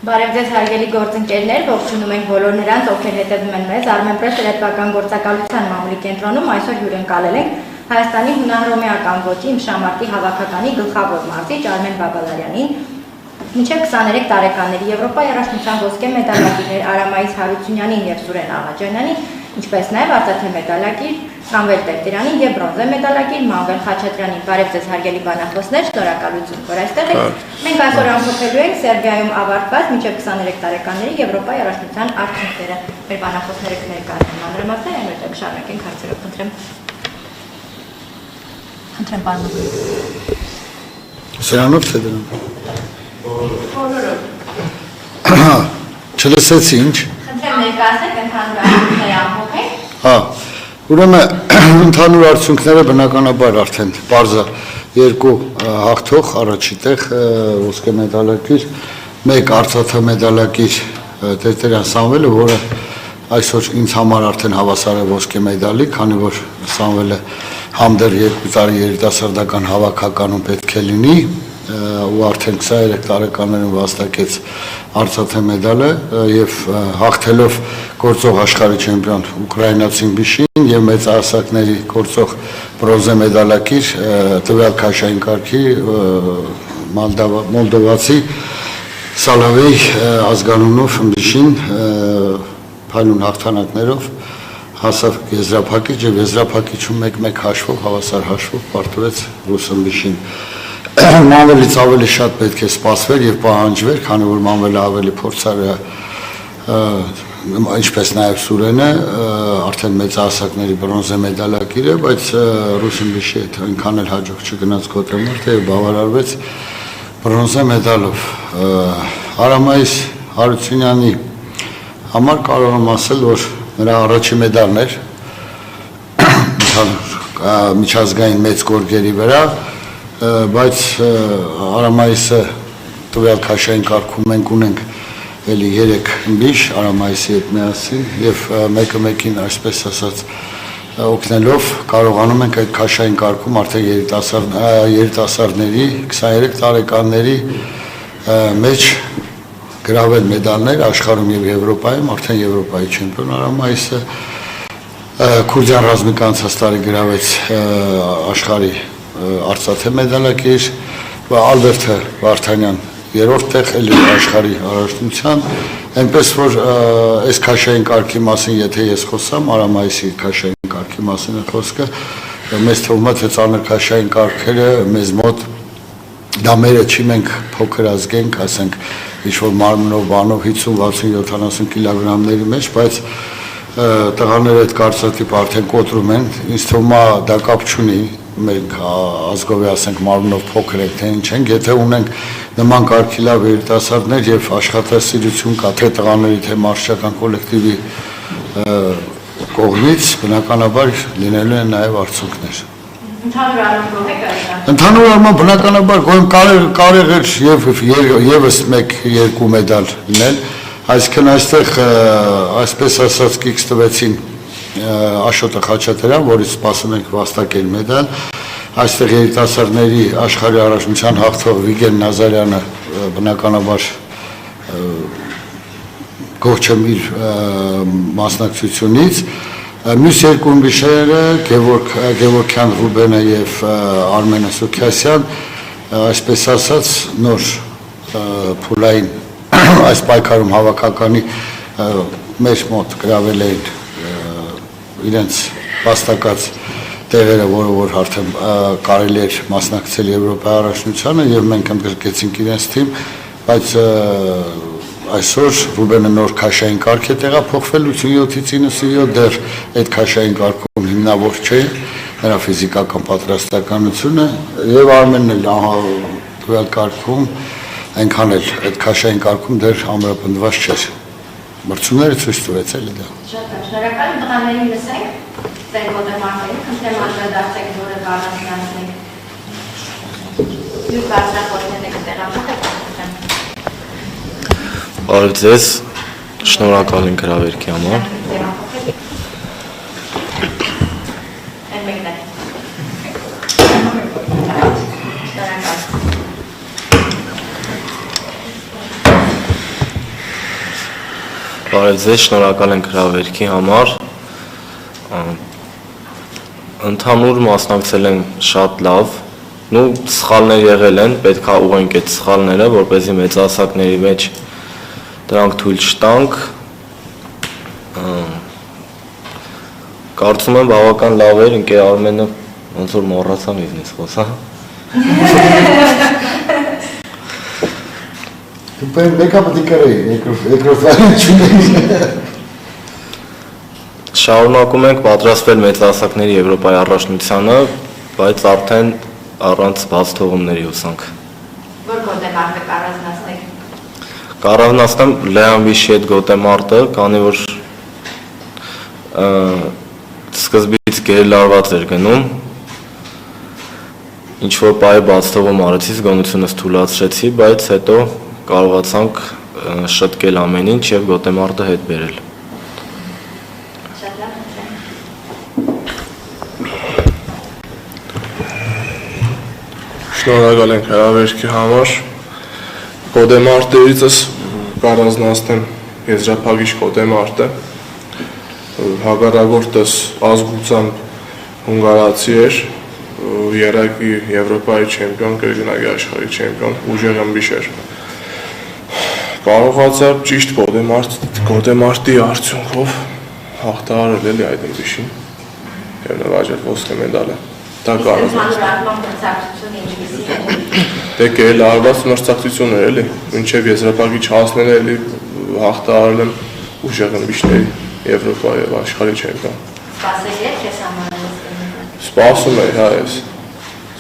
Բարև ձեզ հարգելի գործընկերներ, ողջունում ենք բոլոր նրանց, ովքեր հետևում են մեզ Armenpress լրատվական գործակալության մամուլի կենտրոնում այսօր հյուրընկալել ենք Հայաստանի հունահռոմեական ոճի իմշամարտի հավաքականի գլխավոր մարզիչ Արմեն Բաբալարյանին, մինչև 23 տարեկանների Եվրոպայի առաջնության ոսկե մեդալակիրներ Արամայիս Հարությունյանին եւ Սուրեն Աղաջանյանին, ինչպես նաև արծաթե մեդալակիր Սամվել Տերտերանին եւ բրոնզե մեդալակիր Մանվել Խաչատրյանին։ Բարև ձեզ հարգելի բանախոսներ, շնորհակալություն, որ այստեղ եք։ Մենք այսօր ամփոփելու ենք Սերբիայում ավարտված մինչև 23 տարեկանների Եվրոպայի առաջնության արդյունքները։ Մեր բանախոսները կներկայացնեն մանրամասներ, այնուհետև կշարունակենք հարցերով, խնդրեմ։ Խնդրեմ, պարոն։ Սրանով թե դրան։ Բոլորով։ Չլսեցի ինչ։ Խնդրեմ ներկայացնեք ընդհանուր արդյունքները ամփոփենք։ Հա, ուրեմն ընդհանուր արդյունքները բնականաբար արդեն բարձա երկու հաղթող առաջի տեղ ոսկե մեդալակիր, մեկ արծաթե մեդալակիր Տերտերյան Սամվելը, որը այսօր ինձ համար արդեն հավասար է ոսկե մեդալի, քանի որ Սամվելը համդեռ 2 տարի երիտասարդական հավաքականում պետք է լինի ու արդեն 23 տարեկաններին վաստակեց արծաթե մեդալը եւ հաղթելով գործող աշխարհի չեմպիոն ուկրաինացին Բիշին եւ մեծահասակների գործող բրոնզե մեդալակիր տվյալ քաշային կարգի մոլդովացի Սալավեյ ազգանունով Բիշին փայլուն հաղթանակներով հասավ եզրափակիչ եւ եզրափակիչում 1-1 հաշվով հավասար հաշվով պարտվեց Ռուսըմբիշին։ Մանվելից ավելի շատ պետք է սպասվեր եւ պահանջվեր, քանի որ Մանվելը ավելի փորձառ է, ինչպես նաեւ Սուրենը, արդեն մեծահասակների բրոնզե մեդալակիր է, բայց Ռուսըմբիշի հետ այնքան էլ հաջող չգնաց գոտեմարտը եւ բավարարվեց բրոնզե մեդալով։ Արամայիս Հարությունյանի համար կարող եմ ասել, որ նրա առաջի մեդալն էր միջազգային մեծ գորգերի վրա, բայց Արամայիսը տվյալ քաշային կարգում մենք ունենք էլի 3 ըմբիշ Արամայիսի հետ միասին եւ մեկը մեկին այսպես ասած օգնելով կարողանում ենք այդ քաշային կարգում արդեն երիտասարդների 23 տարեկանների մեջ գրավել մեդալներ աշխարհում եւ Եվրոպայում, արդեն Եվրոպայի չեմպիոն Արամայիսը Քուրդյան ռազմիկը անցած տարի գրավեց աշխարհի արծաթե մեդալակիր, Ալբերտը Վարդանյան 3-րդ տեղ էլի աշխարհի առաջնության, այնպես որ այս քաշային կարգի մասին եթե ես խոսամ, Արամայիսի քաշային կարգի մասին է խոսքը, մեզ թվում է թե ծանր քաշային կարգերը մեզ մոտ դա մերը չի, մենք փոքր ազգ ենք, ասենք ինչ-որ մարմնով, բանով 50-60-70 կիլոգրամների մեջ, բայց տղաները այդ կարծրատիպ արդեն կոտրում են, ինձ թվում է դա կապ չունի, մենք ազգովի ասենք մարմնով փոքր ենք, թե ինչ ենք, եթե ունենք նման կարգի լավ երիտասարդներ եւ աշխատասիրություն կա թե տղաների, թե մարզչական կոլեկտիվի կողմից, բնականաբար լինելու են նաեւ արդյունքներ։ Ընդհանուր առմամբ եք այստեղ։ Ընդհանուր առմամբ բնականաբար կարող էր եւս 1-2 մեդալ լինել, այսինքն այստեղ այսպես ասած կիքս տվեցին Աշոտը Խաչատրյան, որից սպասում ենք վաստակել մեդալ, այստեղ երիտասարդների աշխարհի առաջնության հաղթող Վիգեն Նազարյանը բնականաբար գոհ չեմ իր մասնակցությունից, մյուս երկու ըմբիշները Գևորգյան Ռուբենը եւ Արմենը Սուքյասյան, այսպես ասած նոր փուլային այս պայքարում հավաքականի մեր մոտ գրավել էին իրենց վաստակած տեղերը, որ արդեն կարելի էր մասնակցել Եվրոպայի առաջնությանը եւ մենք ընդգրկեցինք իրենց թիմ, բայց այսօր Ռուբենը նոր քաշային կարգ է տեղափոխվել 87-ից 97 դեռ այդ քաշային կարգում հիմնավոր չէ նրա ֆիզիկական պատրաստականությունը եւ Արմենն էլ տվյալ կարգում այնքան էլ այդ քաշային կարգում դեռ ամրապնդված չէր։ Մրցումները ցույց տվեց էլի դա։ Շատ շնորհակալ, տղաներին լսենք, ձեր գոտեմարտերին, խնդրեմ անդրադարձեք, որը առանձնացնենք։ Յուր բարձրախոսներն եք տեղափոխեք, խնդրեմ։ Բարև ձեզ, շնորհակալ ենք հրավերքի համար։ Բարև ձեզ, շնորհակալ ենք հրավերքի համար։ Ընդհանուր մասնակցել են շատ լավ, սխալներ եղել են, պետք է ուղղենք այդ սխալները, որպեսզի մեծահասակների մեջ դրանք թույլ չտանք։ Կարծում եմ բավական լավ էր, ընկեր Արմենը ոնց որ մոռացան ինձնից խոսա։ Մեկը պետք է կրեի, երկրորդային չունեի։ Շարունակում ենք պատրաստվել մեծահասակների Եվրոպայի առաջնությանը, բայց արդեն առանց բաց թողումների հուսանք։ Որ գոտեմարտը կառավարնացնեք։ Կառավարնացնեմ Լեան Վիշի հետ գոտեմարտը, քանի որ սկզբից գերլարված էր գնում, ինչ որ պահի բաց թողում արեցի, զգոնությունս թուլացրեցի, բայց հետո կարողացանք շտկել ամեն ինչ եւ գոտեմարտը հետ բերել։ Շատ լավ։ Շնորհակալ ենք հրավերքի համար։ Գոտեմարտերիցս կառանձնացնեմ եզրափակիչ գոտեմարտը։ Հակառակորդս ազգությամբ հունգարացի էր, երակի Եվրոպայի չեմպիոն, կրկնակի աշխարհի չեմպիոն, ուժեղ ըմբիշ էր։ Կարողացա ճիշտ գոտեմարտի արդյունքով հաղթահարել էլի այդ ըմբիշին եւ նվաճել ոսկե մեդալը։ Դա Դե գերլարված մրցակցություն էր էլի, մինչև եզրափակիչ հասնել էլի հաղթահարել եմ ուժեղ ըմբիշների Եվրոպայի եւ աշխարհի չեմպիոն։ Սպասել եք քեզ համարել։ Սպասում էի, հա, ես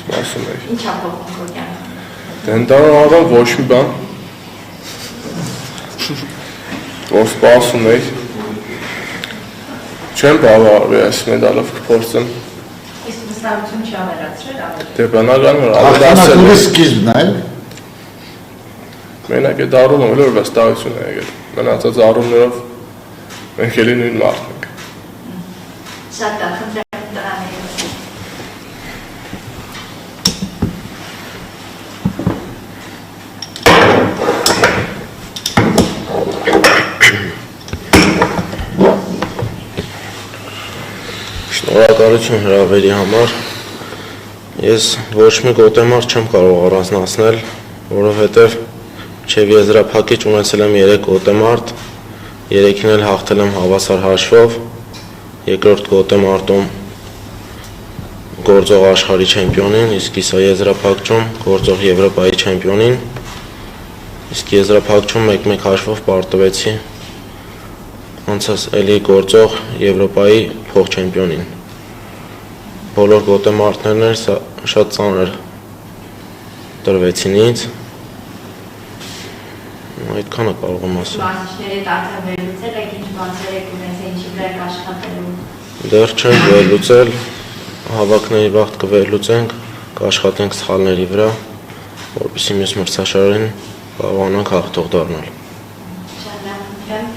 սպասում էի։ Ինչ ա փոխվում քո կյանքում։ Դենտալական ոչ մի բան։ Որ սպասում էի։ Չեմ բավարարվել այս մեդալով կփորձեմ։ Իսկ վստահություն չավելացրել ավելի։ Դե բնական որ ավելացել Ախտանակների սկիզբն է, մենակ այդ առումը որ վստահություն է եկել։ Մնացած առումներով մենք էլի նույն մարդն ենք։ Շատ լավ, խնդրեմ տղաների։ Շնորհակալություն հրավերի համար։ Ես ոչ մի գոտեմարտ չեմ կարող առանձնացնել, որովհետև մինչև եզրափակիչ ունեցել եմ 3 գոտեմարտ, 3-ին էլ հաղթել եմ հավասար հաշվով, երկրորդ գոտեմարտում գործող աշխարհի չեմպիոնին, իսկ իսա եզրափակչում գործող Եվրոպայի չեմպիոնին, իսկ եզրափակչում 1-1 հաշվով պարտվեցի անցած էլի գործող Եվրոպայի փոխչեմպիոնին։ Բոլոր գոտեմարտներն շատ ծանր տրվեցին ինձ։ Այդքանը կարող եմ ասել։ Մարզիչների հետ արդեն վերլուծել եք, ինչ բաններ եք ունեցել, ինչի վրա եք աշխատելու։ Դեռ չենք վերլուծել, հավաքների վաղ կվերլուծենք, կաշխատենք սխալների վրա, որպեսզի մյուս մրցաշարերին կարողանանք հաղթող դառնալ։ Շատ լավ, խնդրեմ։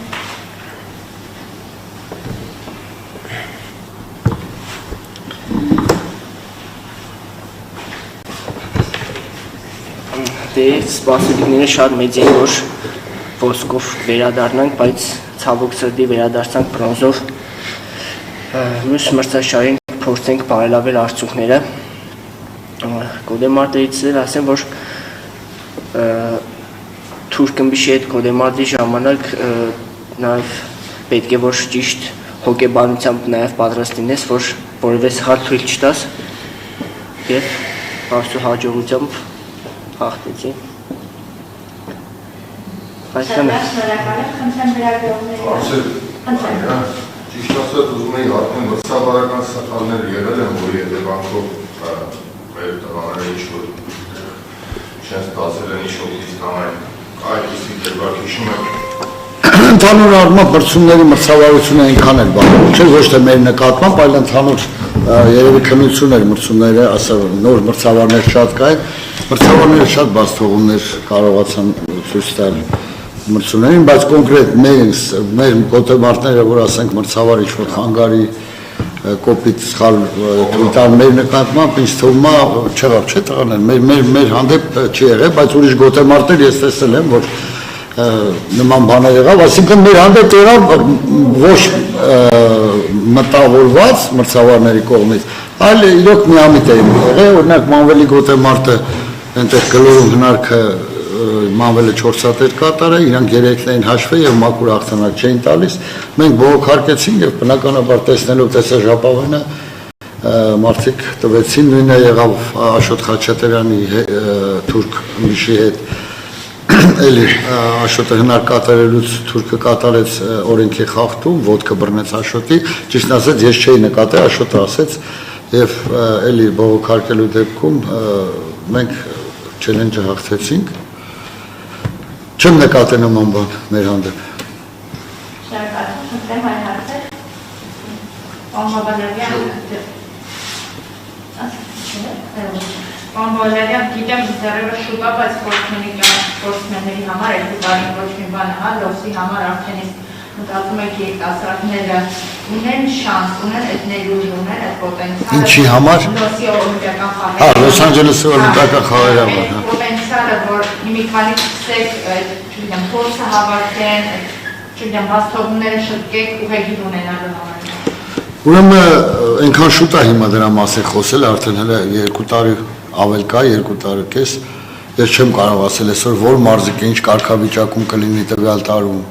Դե սպասելիքները շատ մեծ են, որ ոսկով վերադառնանք, բայց ցավոք սրտի վերադարձանք բրոնզով։ Մյուս մրցաշարին փորձենք բարելավել արդյունքները։ Գոտեմարտերից էլ ասեմ, որ թուրք ըմբիշի հետ գոտեմարտի ժամանակ նաև պետք է որ ճիշտ հոգեբանությամբ նաև պատրաստ լինես, որ որևէ սխալ թույլ չտաս եւ աստծո հաջողությամբ հաղթեցի։ Շատ լավ, շնորհակալ եմ, խնդրեմ վերագրողների։ Արսեն, ճիշտ ասած ուզում էի արդեն մրցավարական սխալներ եղել են, որի հետևանքով մեր տղաները ինչ-որ չեն ստացել են ինչ-որ դիսկանալ, այդպիսի դեպք հիշում եմ։ Ընդհանուր առմամբ մրցումների մրցավարությունը այնքան էլ բան չէ, ոչ թե մեր նկատմամբ, այլ ընդհանուր երևի քննություն էր մրցումները, ասա նոր մրցավարներ շատ կային, մրցավարները շատ բաց թողումներ կարողացան ցույց տալ մրցումներին, բայց կոնկրետ մեր գոտեմարտները, որ ասենք մրցավար ինչ-որ խանգարի կոպիտ սխալ թույլ մեր նկատմամբ ինձ թվում է չեղավ, չէ՞ տղաներ, մեր հանդեպ չի եղել, բայց ուրիշ գոտեմարտներ ես տեսել եմ, որ նման բաներ եղավ, այսինքն մեր հանդեպ եղավ ոչ մտավորված մրցավարների կողմից, այլ իրոք միամիտ էին եղել, օրինակ Մանվելի Գոտեմարտը այնտեղ գլորում հնարքը Մանվելը 4 հատ էր կատարել, իրանք 3-ն էին հաշվել եւ մաքուր հաղթանակ չէին տալիս, մենք բողոքարկեցինք եւ բնականաբար տեսնելով տեսաժապավենը մարդիկ տվեցին, նույնը եղավ Աշոտ Խաչատրյանի թուրք ուրիշի հետ, էլի Աշոտը հնար կատարելուց թուրքը կատարեց օրենքի խախտում, ոտքը բռնեց Աշոտի, ճիշտ ասած ես չէի նկատել, Աշոտը ասեց եւ էլի բողոքարկելու դեպքում մենք չելենջը հաղթեցինք, չեմ նկատել նման բան մեր հանդեպ։ Շնորհակալություն, այլ հարցեր։ Պանվալարյան գիտեմ դեռևս շուտ է, բայց սպորտսմենների համար այսի բարին ոչ մի բան է, լոսի համար արդեն իսկ մտածում եք երիտասարդները ունեն շանս, ունեն այդ ներուժ, ունեն այդ պոտենցիալը։ Ինչի համար։ Լոսի օլիմպիական խաղերը։ Հա, Լոս Անջելեսի օլիմպիական խաղերի համար, հա։ Պոտենցիալը, որ մի քանի ցեք, չգիտեմ, փորձը հավաքեն, չգիտեմ, բաստողները շտկեք ուղեգիր ունենալու համար։ Ուրեմն այնքան շուտ է հիմա դրա մասին խոսել, արդեն հələ 2 տարի ավել կա, 2 տարի կես, ես չեմ կարող ասել այսօր, որ մարզիկը ինչ կարգավիճակում կլինի տվյալ տարում,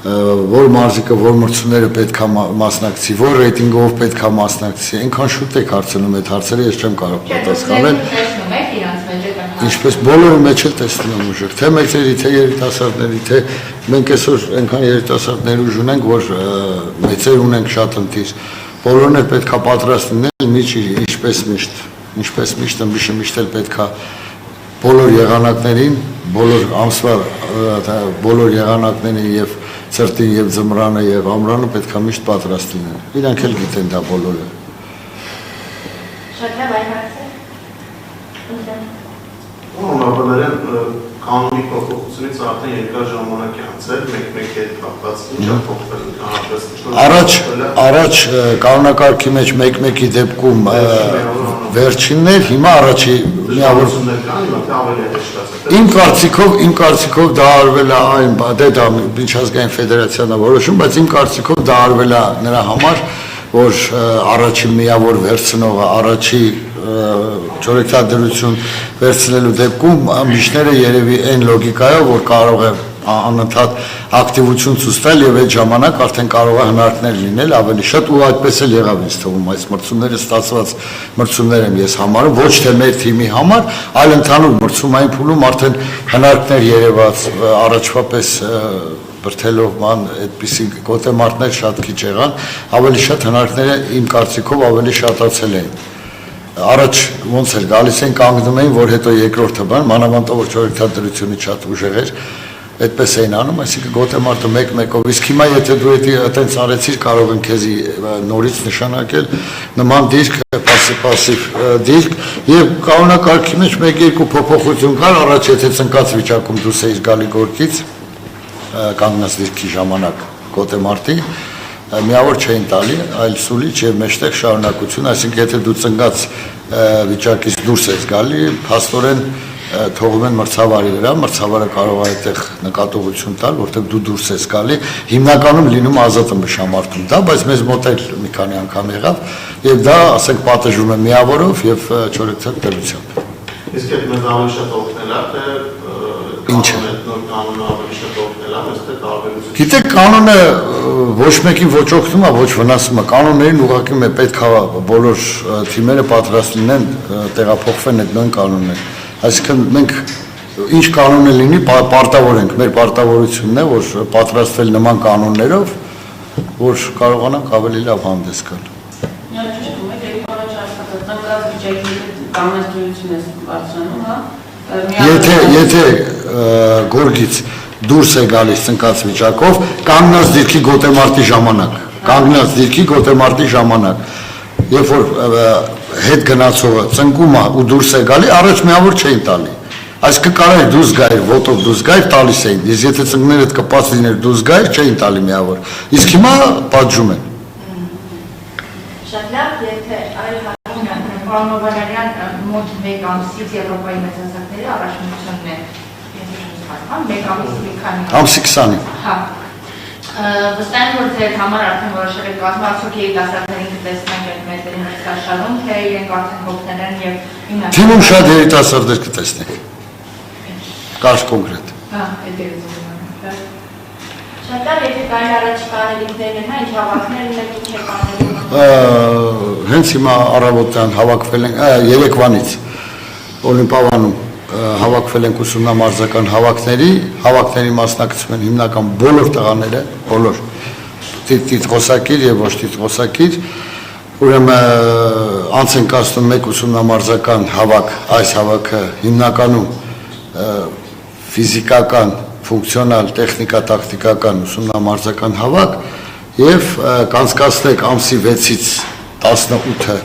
որ մարզիկը, որ մրցումները պետք է մասնակցի, որ ռեյտինգով պետք է մասնակցի, այնքան շուտ եք հարցնում այդ հարցերը, ես չեմ կարող պատասխանել։ Ինչպես բոլորի մեջ էլ տեսնում եմ ուժեղ, թե մեծերի, թե երիտասարդների, թե մենք այսօր այնքան երիտասարդներ ուժ ունենք, որ մեծեր ունենք շատ ընտիր, բոլորն էլ պետք է պատրաստ լինել, ինչպես միշտ ըմբիշը միշտ էլ պետք է բոլոր եղանակներին, բոլոր ամսվա բոլոր եղանակներին եւ ծրտին եւ ձմռանը եւ ամռանը պետք է միշտ պատրաստ լինել։ Իրանք էլ գիտեն դա բոլորը։ Շատ լավ, այլ հարցեր։ Մաբալարյան կանոնի փոփոխությունից արդեն երկար ժամանակ է անցել, մեկ-մեկ հետ կապված ինչ է փոխվել Առաջ կանոնակարգի մեջ մեկ-մեկի դեպքում վերջիններ, հիմա առաջի միավոր Իմ կարծիքով դա արվել է այն, դա միջազգային ֆեդերացիան է որոշում, բայց իմ կարծիքով դա արվել է նրա համար, որ առաջի միավոր վերցնողը, առաջի ճորեքթադրություն վերցնելու դեպքում ամբիչները երևի այն լոգիկայով, որ կարող է անընդհատ ակտիվություն ցույց տալ եւ այդ ժամանակ արդեն կարող է հնարքներ լինել ավելի շատ ու այդպես էլ եղավ ինձ թվում այս մրցումները ստացված մրցումներ եմ ես համարում ոչ թե մեր թիմի համար, այլ ընդհանուր մրցումային փուլում արդեն հնարքներ երևաց առաջվա պես բրթելով ման այդպիսի գոտեմարտներ շատ քիչ եղան, ավելի շատ հնարքները իմ կարծիքով ավելի շատացել են։ Առաջ ոնց էր գալիս են կանգնում էին, որ հետո երկրորդը բան, մանավանդ որ ճորեքթադրությունը շատ ուժեղ էր, այդպես էին անում, այսինքն գոտեմարտը մեկ-մեկով, իսկ հիմա եթե դու այդպես արեցիր, կարող են քեզի նորից նշանակել նման դիրք, պասիվ դիրք, եւ կանոնակարգի մեջ 1-2 փոփոխություն կար, առաջ եթե ծնկած վիճակում դուրս էիր գալի գորգից, կանգնած դիրքի ժամանակ գոտեմարտի, միավոր չէին տալի, այլ սուլիչ եւ մեջտեղ շարունակություն, այսինքն եթե դու ծնկած վիճակից դուրս ես գալի, փաստորեն թողում են մրցավարի վրա, մրցավարը կարող է այդտեղ նկատողություն տալ, որտեղ դու դուրս ես գալի, հիմնականում լինում ազատ ըմբշամարտում դա, բայց մեզ մոտ էլ մի քանի անգամ եղավ, եւ դա, ասենք, պատժում է միավորով եւ ճորեքթաթ տերությամբ։ Իսկ այդ մեզ ավելի շատ օգնել է, թե Ինչը։ կանոնը ավելի շատ օգնել է, մեզ թե տարբերություն։ Գիտեք, կանոնը ոչ մեկին ոչ օգնում է, ոչ վնասում է, կանոններին ուղղակի պետք է բոլոր թիմերը պատրաստ լինեն, տեղափոխվեն այդ նույն կանոնները։ Այսինքն մենք ինչ կանոնը լինի, պարտավոր ենք, մեր պարտավորությունն է, որ պատրաստվել նման կանոններով, որ կարողանանք ավելի լավ հանդես գալ։ Եթե գորգից դուրս է գալիս ծնկած վիճակով, կանգնած դիրքի գոտեմարտի ժամանակ, երբ որ հետ գնացողը ծնկում է ու դուրս է գալի, առաջ միավոր չէին տալի։ Այսինքն կարող էր դուրս գայր, ոտով դուրս գայր, տալիս էին, իսկ եթե ծնկներդ կպած լիներ դուրս գայր, չէին տալի միավոր։ Իսկ հիմա պատժում են։ Շատ լավ, եթե այլ հարցեր, պարոն Մովարարյան, մոտ 1 ամսից Եվրոպայի մեծահասակների առաջնությունն է Մեկ ամիս մի քանի։ Ամսի 20-ին։ Հա։ Վստահ եմ, որ ձեր համար արդեն որոշել եք կազմակերպել երիտասարդներին կտեսնենք այդ մեծերի հսկաշարում, թե իրենք արդեն հոգնել են եւ Թիմում շատ երիտասարդներ կտեսնենք։ Կարճ կոնկրետ։ Հա, այդ է ուզում։ Շատ լավ, եթե կարելի առաջիկա անելիքներն հա ինչ հավաքներ ունեք ինչ եք անելու։ Հենց հիմա առավոտյան հավաքվել են Երևանից Օլիմպիադանում հավաքվել են ուսումնամարզական հավաքների մասնակցում են հիմնական բոլոր տղաները, բոլոր տիտղոսակիր եւ ոչ տիտղոսակիր, ուրեմն անց են կացնում մեկ ուսումնամարզական հավաք, այս հավաքը հիմնականում ֆիզիկական, ֆունկցիոնալ, տեխնիկա-տակտիկական ուսումնամարզական հավաք եւ կանցկացնեք ամսի 6-ից 18-ը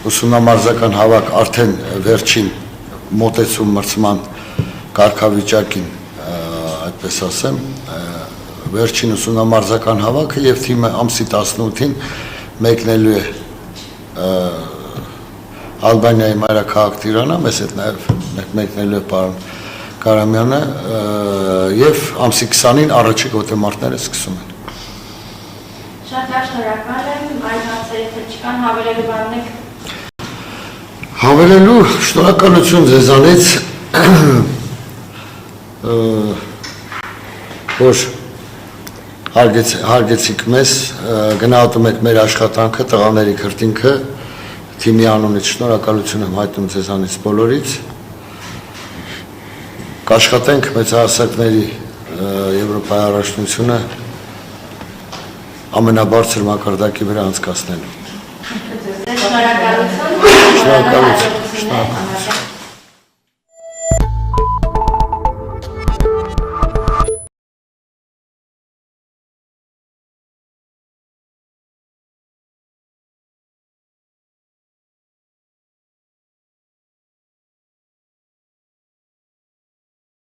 ուսումնամարզական հավաք արդեն վերջին մոտեցում մրցման կարգավիճակին, այդպես ասեմ, վերջին ուսումնամարզական հավաքը եւ թիմը ամսի 18-ին մեկնելու է Ալբանիայի մայրաքաղաք Տիրանա, մեզ հետ նաեւ մեկնելու է պարոն Կարամյանը եւ ամսի 20-ին առաջի գոտեմարտները սկսում են։ Շատ լավ, շնորհակալ եմ, այդ հարցերի թե չկան հավելելու բան եք։ Հավելելու շնորհակալություն ձեզանից, որ հարգեցիք մեզ, գնահատում եք մեր աշխատանքը, տղաների քրտինքը, թիմի անունից շնորհակալություն եմ հայտնում ձեզանից բոլորից։ Կաշխատենք մեծահասակների Եվրոպայի առաջնությունը ամենաբարձր մակարդակի վրա անցկացնելու։ Շնորհակալություն։